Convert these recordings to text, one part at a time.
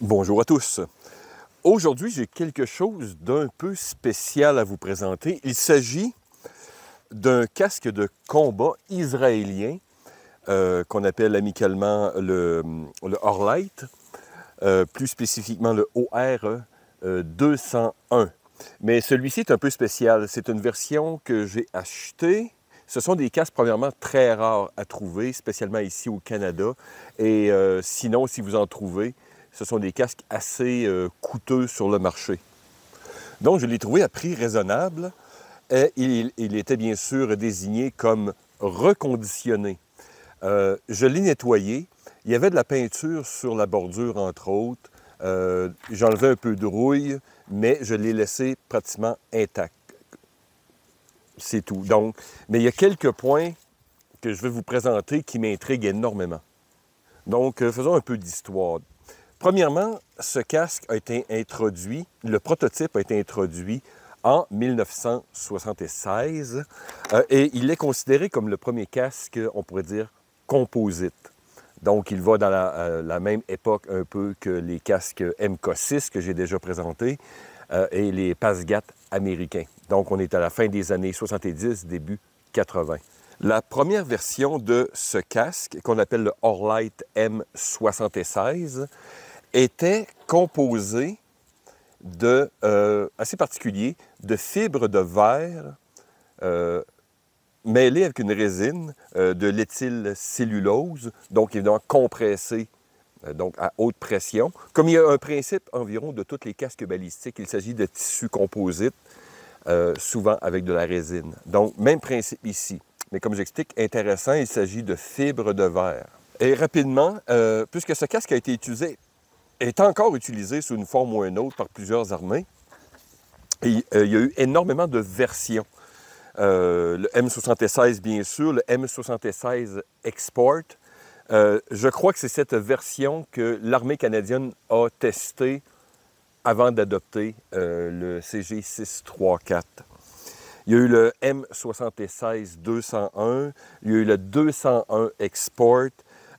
Bonjour à tous. Aujourd'hui, j'ai quelque chose d'un peu spécial à vous présenter. Il s'agit d'un casque de combat israélien qu'on appelle amicalement le Orlight, plus spécifiquement le OR 201. Mais celui-ci est un peu spécial. C'est une version que j'ai achetée. Ce sont des casques, premièrement, très rares à trouver, spécialement ici au Canada. Et sinon, si vous en trouvez, ce sont des casques assez coûteux sur le marché. Donc, je l'ai trouvé à prix raisonnable. Et il était bien sûr désigné comme reconditionné. Je l'ai nettoyé. Il y avait de la peinture sur la bordure, entre autres. J'enlevais un peu de rouille, mais je l'ai laissé pratiquement intact. C'est tout. Donc, mais il y a quelques points que je vais vous présenter qui m'intriguent énormément. Donc, faisons un peu d'histoire. Premièrement, ce casque a été introduit, le prototype a été introduit en 1976 et il est considéré comme le premier casque, on pourrait dire, composite. Donc, il va dans la même époque un peu que les casques MK6 que j'ai déjà présentés et les Passgat américains. Donc, on est à la fin des années 70, début 80. La première version de ce casque, qu'on appelle le Orlight M76, était composé de, assez particulier, de fibres de verre mêlées avec une résine de l'éthylcellulose, donc évidemment compressée donc à haute pression. Comme il y a un principe environ de tous les casques balistiques, il s'agit de tissus composites, souvent avec de la résine. Donc, même principe ici. Mais comme j'explique, intéressant, il s'agit de fibres de verre. Et rapidement, puisque ce casque a été utilisé, est encore utilisé sous une forme ou une autre par plusieurs armées, et, il y a eu énormément de versions. Le M76, bien sûr, le M76 Export. Je crois que c'est cette version que l'armée canadienne a testée avant d'adopter le CG634. Il y a eu le M76-201, il y a eu le 201 Export,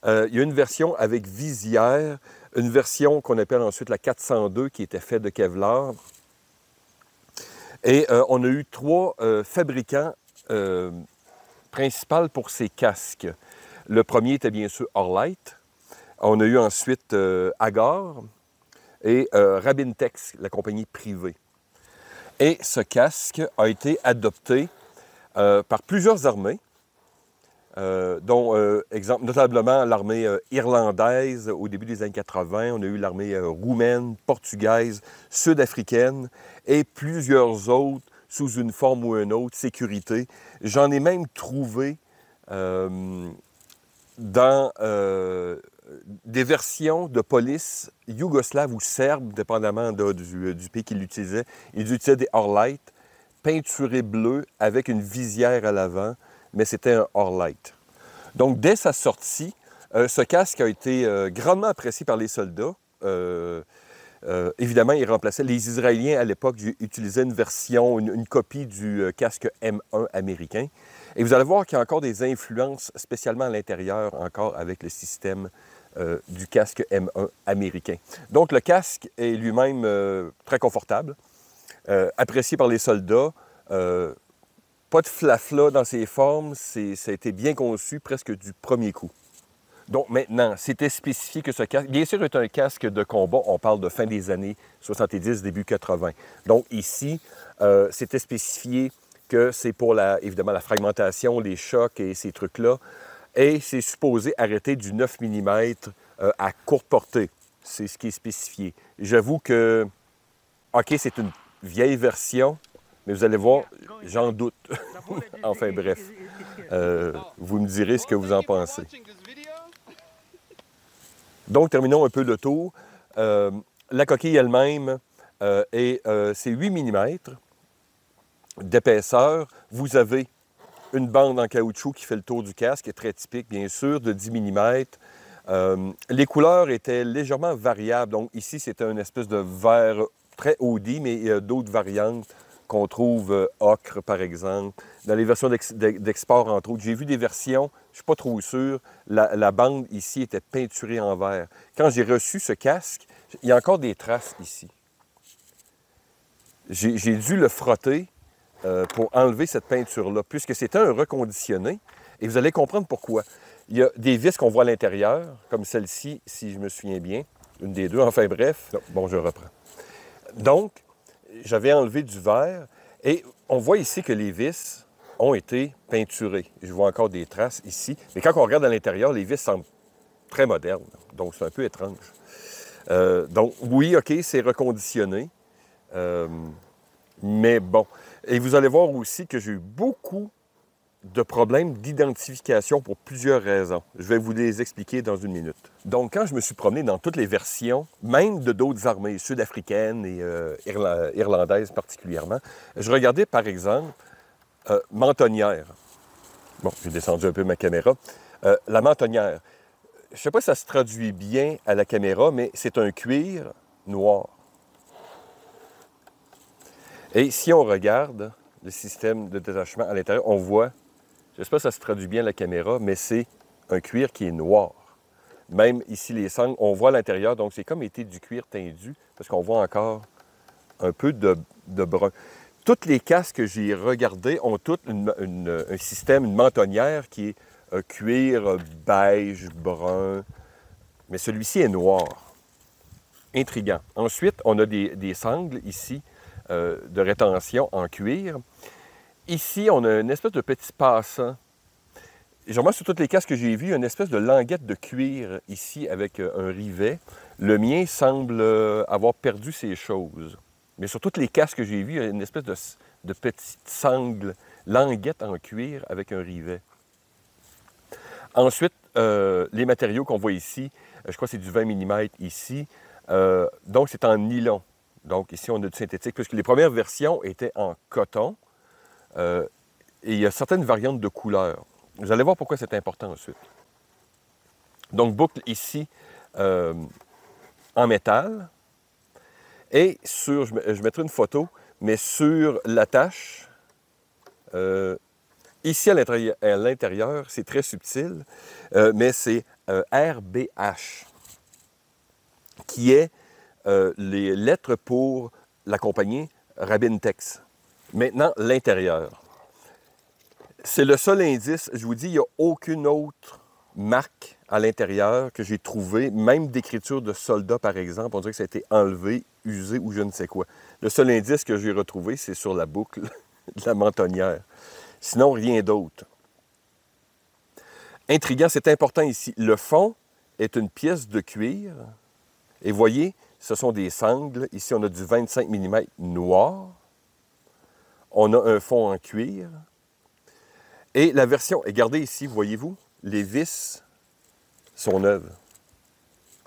il y a une version avec visière, une version qu'on appelle ensuite la 402 qui était faite de Kevlar. Et on a eu trois fabricants principaux pour ces casques. Le premier était bien sûr Orlight. On a eu ensuite Agar et Rabintex, la compagnie privée. Et ce casque a été adopté par plusieurs armées, dont, exemple, notablement l'armée irlandaise au début des années 80. On a eu l'armée roumaine, portugaise, sud-africaine et plusieurs autres sous une forme ou une autre, sécurité. J'en ai même trouvé dans des versions de police yougoslaves ou serbes, dépendamment du pays qu'ils utilisaient. Ils utilisaient des Orlight peinturés bleus avec une visière à l'avant, mais c'était un Orlight. Donc, dès sa sortie, ce casque a été grandement apprécié par les soldats. Évidemment, il remplaçait... Les Israéliens, à l'époque, utilisaient une version, une copie du casque M1 américain. Et vous allez voir qu'il y a encore des influences, spécialement à l'intérieur, encore avec le système du casque M1 américain. Donc, le casque est lui-même très confortable, apprécié par les soldats. Pas de flafla dans ses formes, ça a été bien conçu presque du premier coup. Donc maintenant, c'était spécifié que ce casque, bien sûr, est un casque de combat, on parle de fin des années 70, début 80. Donc ici, c'était spécifié que c'est pour, évidemment, la fragmentation, les chocs et ces trucs-là. Et c'est supposé arrêter du 9 mm à courte portée. C'est ce qui est spécifié. J'avoue que, OK, c'est une vieille version, mais vous allez voir, j'en doute. Enfin bref, vous me direz ce que vous en pensez. Donc, terminons un peu le tour. La coquille elle-même, c'est 8 mm d'épaisseur. Vous avez une bande en caoutchouc qui fait le tour du casque, qui est très typique, bien sûr, de 10 mm. Les couleurs étaient légèrement variables. Donc, ici, c'était une espèce de vert très audi, mais il y a d'autres variantes qu'on trouve ocre, par exemple. Dans les versions d'export, entre autres, j'ai vu des versions, je ne suis pas trop sûr, la bande ici était peinturée en vert. Quand j'ai reçu ce casque, Il y a encore des traces ici. J'ai dû le frotter pour enlever cette peinture-là, puisque c'était un reconditionné. Et vous allez comprendre pourquoi. Il y a des vis qu'on voit à l'intérieur, comme celle-ci, si je me souviens bien. Une des deux, enfin bref. Bon, je reprends. Donc, j'avais enlevé du verre et on voit ici que les vis ont été peinturées. Je vois encore des traces ici. Mais quand on regarde à l'intérieur, les vis semblent très modernes. Donc, c'est un peu étrange. Donc, oui, OK, c'est reconditionné. Mais bon. Et vous allez voir aussi que j'ai eu beaucoup de problèmes d'identification pour plusieurs raisons. Je vais vous les expliquer dans une minute. Donc, quand je me suis promené dans toutes les versions, même de d'autres armées sud-africaines et irlandaises particulièrement, je regardais par exemple mentonnière. Bon, j'ai descendu un peu ma caméra. La mentonnière. Je ne sais pas si ça se traduit bien à la caméra, mais c'est un cuir noir. Et si on regarde le système de détachement à l'intérieur, on voit, je ne sais pas si ça se traduit bien à la caméra, mais c'est un cuir qui est noir. Même ici, les sangles, on voit à l'intérieur, donc c'est comme été du cuir tendu, parce qu'on voit encore un peu de brun. Toutes les casques que j'ai regardés ont toutes un système, une mentonnière qui est cuir beige, brun, mais celui-ci est noir. Intriguant. Ensuite, on a des sangles ici de rétention en cuir. Ici, on a une espèce de petit passant. Généralement, sur toutes les casques que j'ai vues, il y a une espèce de languette de cuir ici avec un rivet. Le mien semble avoir perdu ses choses. Mais sur toutes les casques que j'ai vues, il y a une espèce de petite sangle, languette en cuir avec un rivet. Ensuite, les matériaux qu'on voit ici, je crois que c'est du 20 mm ici. Donc, c'est en nylon. Donc, ici, on a du synthétique, puisque les premières versions étaient en coton. Et il y a certaines variantes de couleurs. Vous allez voir pourquoi c'est important ensuite. Donc, boucle ici en métal. Et sur, je mettrai une photo, mais sur l'attache, ici à l'intérieur, c'est très subtil, mais c'est RBH, qui est les lettres pour la compagnie Rabintex. Maintenant, l'intérieur. C'est le seul indice, je vous dis, il n'y a aucune autre marque à l'intérieur que j'ai trouvée, même d'écriture de soldats, par exemple. On dirait que ça a été enlevé, usé ou je ne sais quoi. Le seul indice que j'ai retrouvé, c'est sur la boucle de la mentonnière. Sinon, rien d'autre. Intriguant, c'est important ici. Le fond est une pièce de cuir. Et voyez, ce sont des sangles. Ici, on a du 25 mm noir. On a un fond en cuir. Et la version, et regardez ici, voyez-vous, les vis sont neuves.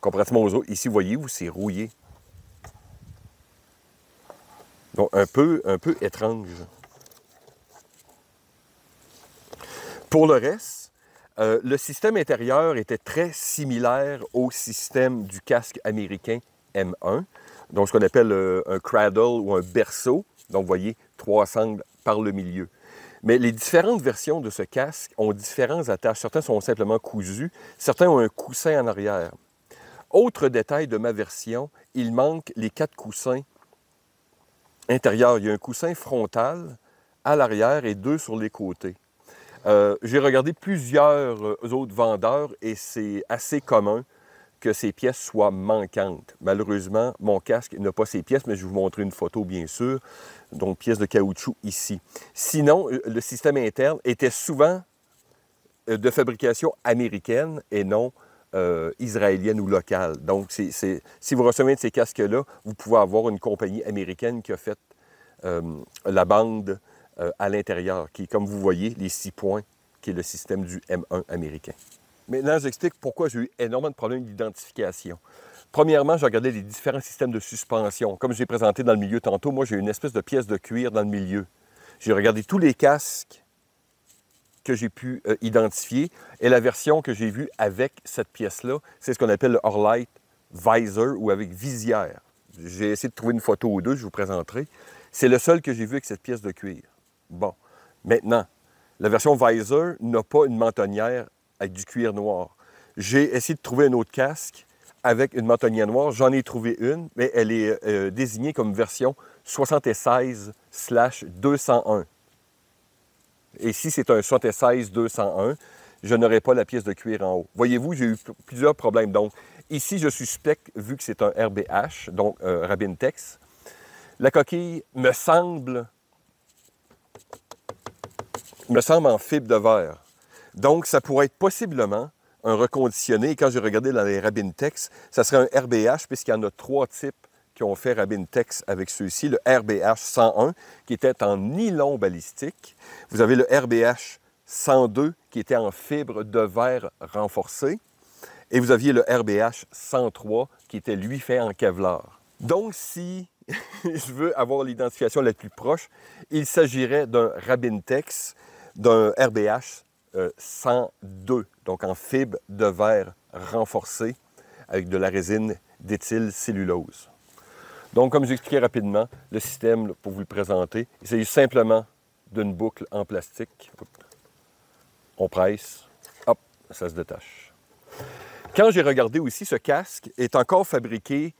Comparativement aux autres, ici, voyez-vous, c'est rouillé. Donc, un peu étrange. Pour le reste, le système intérieur était très similaire au système du casque américain M1. Donc, ce qu'on appelle un cradle ou un berceau. Donc, vous voyez, 3 sangles par le milieu. Mais les différentes versions de ce casque ont différents attaches. Certains sont simplement cousus, certains ont un coussin en arrière. Autre détail de ma version, il manque les 4 coussins intérieurs. Il y a un coussin frontal à l'arrière et 2 sur les côtés. J'ai regardé plusieurs autres vendeurs et c'est assez commun que ces pièces soient manquantes. Malheureusement, mon casque n'a pas ces pièces, mais je vais vous montrer une photo, bien sûr. Donc, pièces de caoutchouc ici. Sinon, le système interne était souvent de fabrication américaine et non israélienne ou locale. Donc, si vous recevez un de ces casques-là, vous pouvez avoir une compagnie américaine qui a fait la bande à l'intérieur, qui est, comme vous voyez, les 6 points, qui est le système du M1 américain. Maintenant, j'explique pourquoi j'ai eu énormément de problèmes d'identification. Premièrement, j'ai regardé les différents systèmes de suspension. Comme j'ai présenté dans le milieu tantôt, moi, j'ai une espèce de pièce de cuir dans le milieu. J'ai regardé tous les casques que j'ai pu identifier. Et la version que j'ai vue avec cette pièce-là, c'est ce qu'on appelle le Orlight Visor ou avec visière. J'ai essayé de trouver une photo ou deux, je vous présenterai. C'est le seul que j'ai vu avec cette pièce de cuir. Bon, maintenant, la version Visor n'a pas une mentonnière avec du cuir noir. J'ai essayé de trouver un autre casque avec une mentonnière noire. J'en ai trouvé une, mais elle est désignée comme version 76/201. Et si c'est un 76-201, je n'aurai pas la pièce de cuir en haut. Voyez-vous, j'ai eu plusieurs problèmes. Donc, ici, je suspecte, vu que c'est un RBH, donc Rabintex, la coquille me semble en fibre de verre. Donc, ça pourrait être possiblement un reconditionné. Et quand j'ai regardé dans les Rabintex, ça serait un RBH, puisqu'il y en a 3 types qui ont fait Rabintex avec ceux-ci. Le RBH 101, qui était en nylon balistique. Vous avez le RBH 102, qui était en fibre de verre renforcée. Et vous aviez le RBH 103, qui était, lui, fait en Kevlar. Donc, si je veux avoir l'identification la plus proche, il s'agirait d'un Rabintex, d'un RBH 102, donc en fibre de verre renforcée, avec de la résine d'éthylcellulose. Donc, comme j'expliquais rapidement, le système, pour vous le présenter, il s'agit simplement d'une boucle en plastique. On presse, hop, ça se détache. Quand j'ai regardé aussi, ce casque est encore fabriqué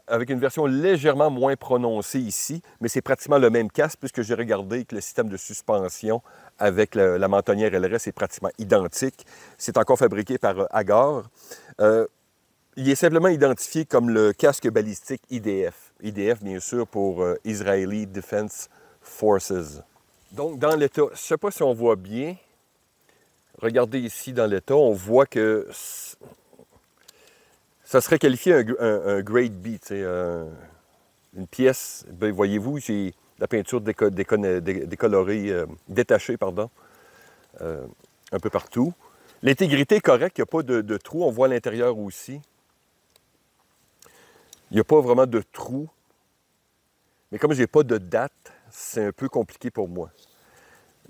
avec une version légèrement moins prononcée ici, mais c'est pratiquement le même casque puisque j'ai regardé que le système de suspension avec la mentonnière LRS est pratiquement identique. C'est encore fabriqué par Agar. Il est simplement identifié comme le casque balistique IDF. IDF, bien sûr, pour Israeli Defense Forces. Donc, dans l'état, je ne sais pas si on voit bien. Regardez ici dans l'état, on voit que ça serait qualifié un grade B, une pièce. Ben, voyez-vous, j'ai la peinture décolorée, détachée, pardon, un peu partout. L'intégrité est correcte, il n'y a pas de trou. On voit à l'intérieur aussi. Il n'y a pas vraiment de trou. Mais comme je n'ai pas de date, c'est un peu compliqué pour moi.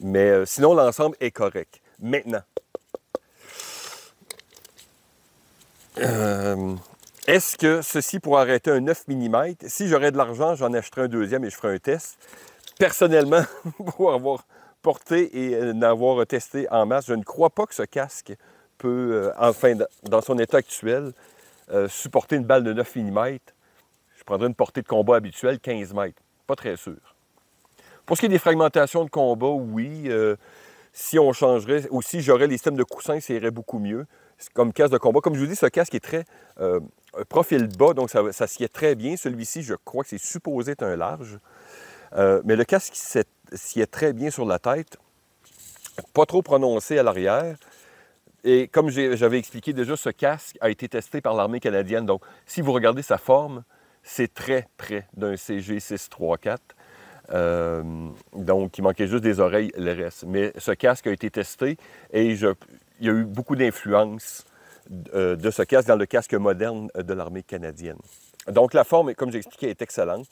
Mais sinon, l'ensemble est correct. Maintenant, est-ce que ceci pourrait arrêter un 9 mm? Si j'aurais de l'argent, j'en achèterais un deuxième et je ferais un test. Personnellement, pour avoir porté et n'avoir testé en masse, je ne crois pas que ce casque peut, enfin, dans son état actuel, supporter une balle de 9 mm. Je prendrais une portée de combat habituelle, 15 mètres. Pas très sûr. Pour ce qui est des fragmentations de combat, oui. Si on changerait, ou si j'aurais les systèmes de coussins, ça irait beaucoup mieux. Comme casque de combat. Comme je vous dis, ce casque est très profil bas, donc ça sied très bien. Celui-ci, je crois que c'est supposé être un large. Mais le casque sied très bien sur la tête, pas trop prononcé à l'arrière. Et comme j'avais expliqué déjà, ce casque a été testé par l'armée canadienne. Donc, si vous regardez sa forme, c'est très près d'un CG634. Donc, il manquait juste des oreilles, le reste. Mais ce casque a été testé et il y a eu beaucoup d'influence de ce casque dans le casque moderne de l'armée canadienne. Donc, la forme, comme j'ai expliqué, est excellente.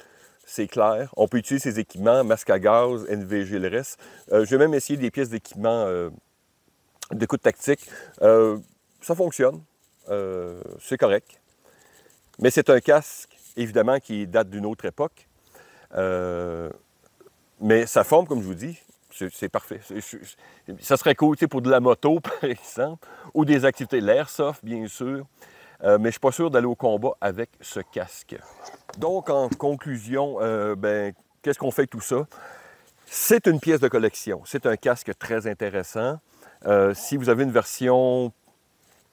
C'est clair. On peut utiliser ces équipements, masque à gaz, NVG, le reste. J'ai même essayé des pièces d'équipement d'écoute tactique. Ça fonctionne. C'est correct. Mais c'est un casque, évidemment, qui date d'une autre époque. Mais sa forme, comme je vous dis, c'est parfait. Ça serait cool pour de la moto, par exemple, ou des activités, l'airsoft, bien sûr. Mais je ne suis pas sûr d'aller au combat avec ce casque. Donc, en conclusion, qu'est-ce qu'on fait avec tout ça? C'est une pièce de collection. C'est un casque très intéressant. Si vous avez une version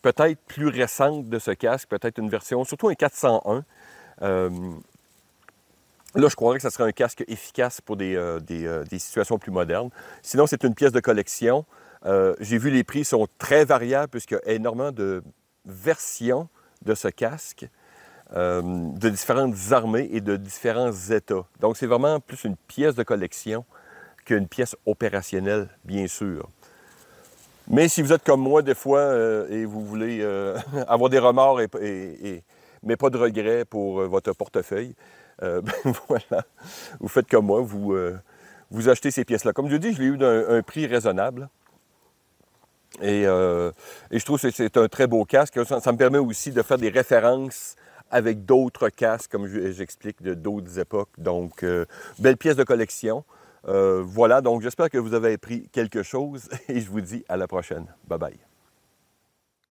peut-être plus récente de ce casque, peut-être une version, surtout un 401, là, je croirais que ce serait un casque efficace pour des situations plus modernes. Sinon, c'est une pièce de collection. J'ai vu les prix sont très variables puisqu'il y a énormément de versions de ce casque, de différentes armées et de différents États. Donc, c'est vraiment plus une pièce de collection qu'une pièce opérationnelle, bien sûr. Mais si vous êtes comme moi, des fois, et vous voulez avoir des remords, mais pas de regrets pour votre portefeuille, voilà, vous faites comme moi, vous achetez ces pièces-là. Comme je dis, je l'ai eu d'un prix raisonnable. Et je trouve que c'est un très beau casque. Ça me permet aussi de faire des références avec d'autres casques, comme j'explique, de d'autres époques. Donc, belle pièce de collection. Voilà, donc j'espère que vous avez appris quelque chose et je vous dis à la prochaine. Bye bye.